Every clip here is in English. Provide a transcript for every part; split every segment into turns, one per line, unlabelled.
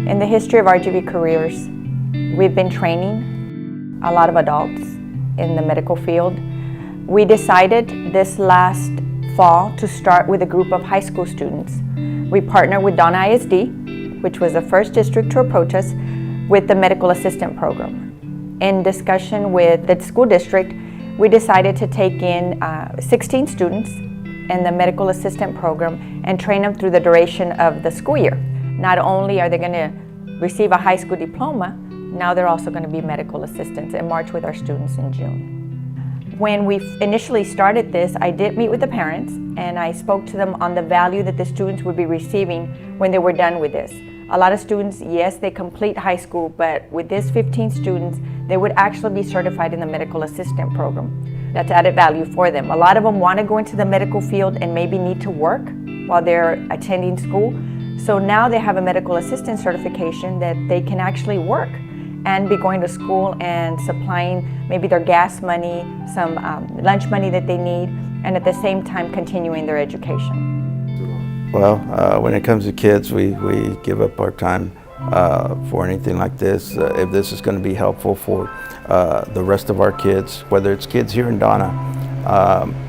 In the history of RGV Careers, we've been training a lot of adults in the medical field. We decided this last fall to start with a group of high school students. We partnered with Donna ISD, which was the first district to approach us, with the medical assistant program. In discussion with the school district, we decided to take in 16 students in the medical assistant program and train them through the duration of the school year. Not only are they going to receive a high school diploma, now they're also going to be medical assistants and march with our students in June. When we initially started this, I did meet with the parents and I spoke to them on the value that the students would be receiving when they were done with this. A lot of students, yes, they complete high school, but with this 15 students, they would actually be certified in the medical assistant program. That's added value for them. A lot of them want to go into the medical field and maybe need to work while they're attending school. So now they have a medical assistant certification that they can actually work and be going to school and supplying maybe their gas money, some lunch money that they need, and at the same time continuing their education.
Well, when it comes to kids, we give up our time for anything like this. If this is going to be helpful for the rest of our kids, whether it's kids here in Donna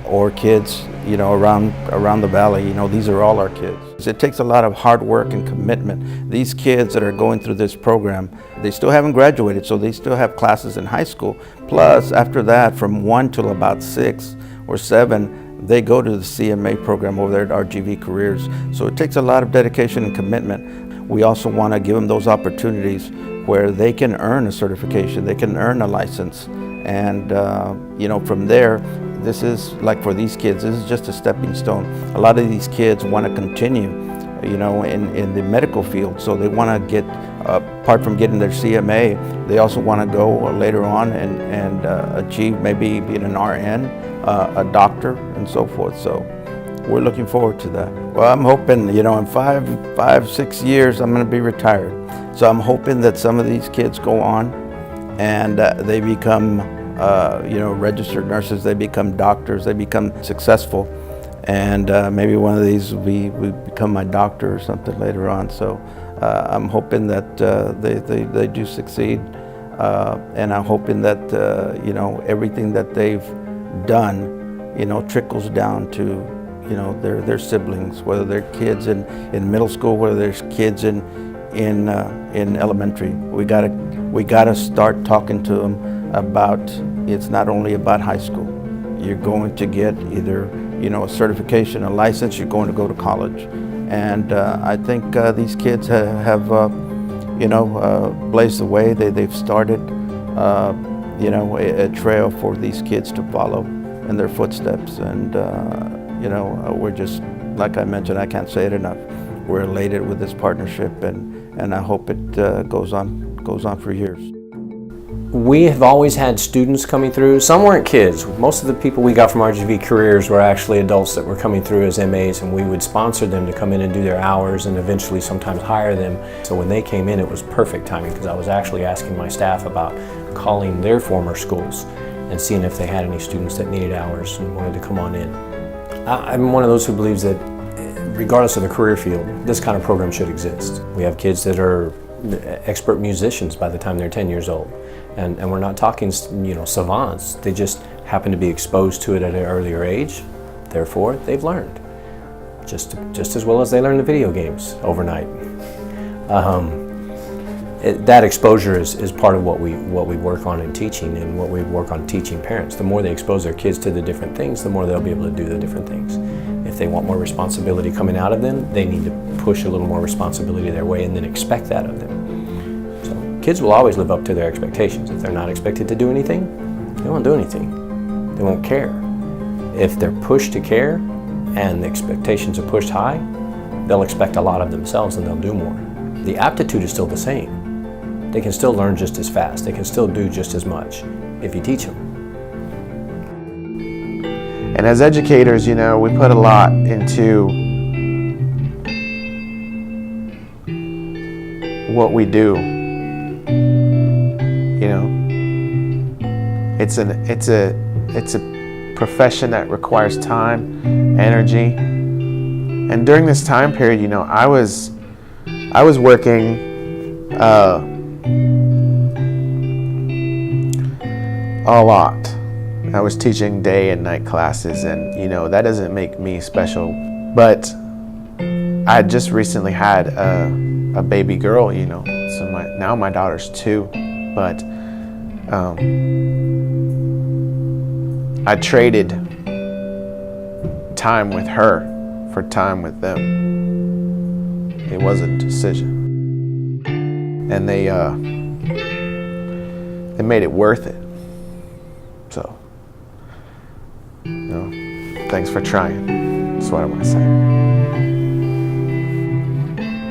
or kids, around the valley, these are all our kids. It takes a lot of hard work and commitment. These kids that are going through this program, they still haven't graduated, so they still have classes in high school. Plus, after that, from 1 till about 6 or 7, they go to the CMA program over there at RGV Careers. So it takes a lot of dedication and commitment. We also want to give them those opportunities where they can earn a certification, they can earn a license. And from there, this is, like for these kids, this is just a stepping stone. A lot of these kids want to continue, in the medical field. So they want to get, apart from getting their CMA, they also want to go later on and achieve maybe being an RN, a doctor, and so forth. So we're looking forward to that. Well, I'm hoping, in 5-6 years, I'm going to be retired. So I'm hoping that some of these kids go on and they become registered nurses, they become doctors, they become successful, and maybe one of these will become my doctor or something later on. So I'm hoping that they do succeed, and I'm hoping that everything that they've done trickles down to their siblings, whether they're kids in middle school, whether there's kids in elementary. We gotta start talking to them about, it's not only about high school. You're going to get either a certification, a license, you're going to go to college. And I think these kids have blazed the way. They've started a trail for these kids to follow in their footsteps. And we're just, like I mentioned, I can't say it enough. We're elated with this partnership, and I hope it goes on for years.
We have always had students coming through. Some weren't kids. Most of the people we got from RGV Careers were actually adults that were coming through as MAs, and we would sponsor them to come in and do their hours and eventually sometimes hire them. So when they came in, it was perfect timing because I was actually asking my staff about calling their former schools and seeing if they had any students that needed hours and wanted to come on in. I'm one of those who believes that regardless of the career field, this kind of program should exist. We have kids that are expert musicians by the time they're 10 years old. And we're not talking, savants. They just happen to be exposed to it at an earlier age. Therefore, they've learned just as well as they learn the video games overnight. That exposure is part of what we work on in teaching and what we work on teaching parents. The more they expose their kids to the different things, the more they'll be able to do the different things. If they want more responsibility coming out of them, they need to push a little more responsibility their way and then expect that of them. Kids will always live up to their expectations. If they're not expected to do anything, they won't do anything. They won't care. If they're pushed to care and the expectations are pushed high, they'll expect a lot of themselves and they'll do more. The aptitude is still the same. They can still learn just as fast. They can still do just as much if you teach them.
And as educators, we put a lot into what we do. It's a profession that requires time, energy. And during this time period, you know, I was working a lot. I was teaching day and night classes, and you know, that doesn't make me special. But I just recently had a baby girl, you know, so now my daughter's 2, but I traded time with her for time with them. It was a decision, and they made it worth it. So, you know, thanks for trying. That's what I want to say.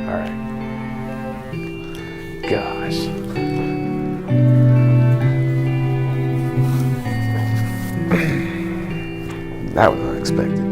All right. Gosh. That was unexpected.